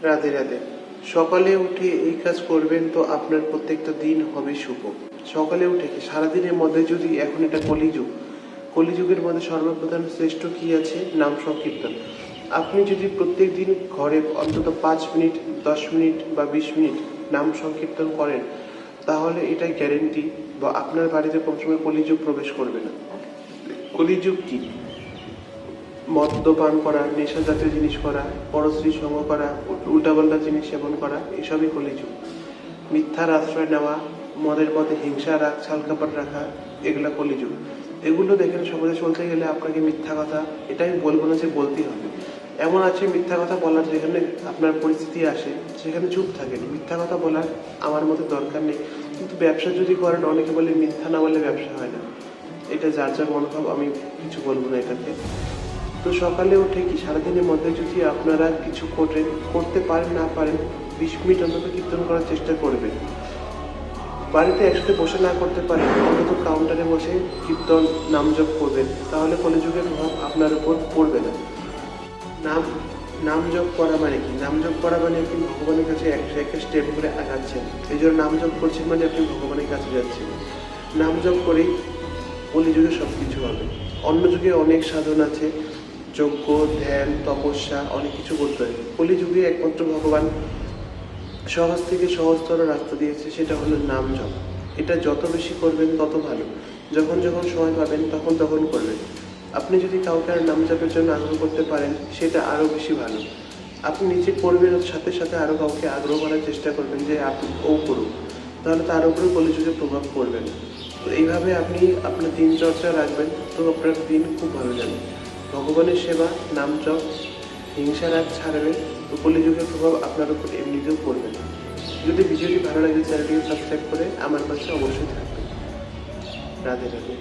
রাধে রাধে। সকালে উঠে এই কাজ করবেন তো আপনার প্রত্যেকটা দিন হবে শুভ। সকালে উঠে কি সারাদিনের মধ্যে যদি এখন এটা কলিযুগের মধ্যে সর্বপ্রধান শ্রেষ্ঠ কি আছে? নাম সংকীর্তন। আপনি যদি প্রত্যেক দিন ঘরে অন্তত 5 মিনিট, 10 মিনিট বা 20 মিনিট নাম সংকীর্তন করেন, তাহলে এটা গ্যারেন্টি বা আপনার বাড়িতে কোনো সময় কলিযুগ প্রবেশ করবে না। কলিযুগ কি? মদ্যপান করা, নেশা জাতীয় জিনিস করা, পরস্ত্রী সঙ্গ করা, উল্টাপাল্টা জিনিস সেবন করা, এসবই কলিযুগ। মিথ্যার আশ্রয় নেওয়া, মদের পথে হিংসা রাগ, ছালকাপড় রাখা, এগুলা কলিযুগ। এগুলো দেখেন সমাজে চলতে গেলে আপনাকে মিথ্যা কথা, এটা আমি বলবো না যে বলতেই হবে। এমন আছে মিথ্যা কথা বলার যেখানে আপনার পরিস্থিতি আসে সেখানে চুপ থাকেন, মিথ্যা কথা বলার আমার মতো দরকার নেই। কিন্তু ব্যবসা যদি করেন, অনেকে বলে মিথ্যা না বললে ব্যবসা হয় না। এটা যার যার মনোভাব, আমি কিছু বলবো না এটাতে। তো সকালে উঠে কি সারাদিনের মধ্যে যদি আপনারা কিছু করতে পারেন না পারেন, 20 মিনিট অন্তত কীর্তন করার চেষ্টা করবেন। বাড়িতে একসাথে বসে না করতে পারেন, অন্তত কাউন্টারে বসে কীর্তন নাম জপ করবেন, তাহলে কলিযুগের প্রভাব আপনার উপর পড়বে না। নাম নাম জপ করা মানে কি? নাম জপ করা মানে আপনি ভগবানের কাছে একটা স্টেপ করে আগাচ্ছেন। এই জন্য নাম জপ করছেন মানে আপনি ভগবানের কাছে যাচ্ছেন। নাম জপ করেই কলিযুগে সব কিছু হবে। অন্য যুগে অনেক সাধন আছে, যজ্ঞ, ধ্যান, তপস্যা, অনেক কিছু করতে হয়। কলিযুগে একমাত্র ভগবান সহজ থেকে সহজতর রাস্তা দিয়েছে, সেটা হলো নাম জপ। এটা যত বেশি করবেন তত ভালো। যখন যখন সময় পাবেন তখন তখন করবেন। আপনি যদি কাউকে আর নাম জপের জন্য আগ্রহ করতে পারেন, সেটা আরও বেশি ভালো। আপনি নিজে করবেন, সাথে সাথে আরও কাউকে আগ্রহ করার চেষ্টা করবেন যে আপনি ও করুন, তাহলে তার উপরে কলিযুগে প্রভাব পড়বে না। তো এইভাবে আপনি আপনার দিনচর্চা রাখবেন, তো আপনার দিন খুব ভালো যাবে। ভগবানের সেবা, নাম জপ, হিংসা রাগ ছাড়বেন, তো কলিযুগের প্রভাব আপনার উপর এমনিতেও পড়বে না। যদি ভিডিওটি ভালো লাগে চ্যানেলটিকে সাবস্ক্রাইব করে আমার পাশে অবশ্যই থাকবেন। রাধে রাধে।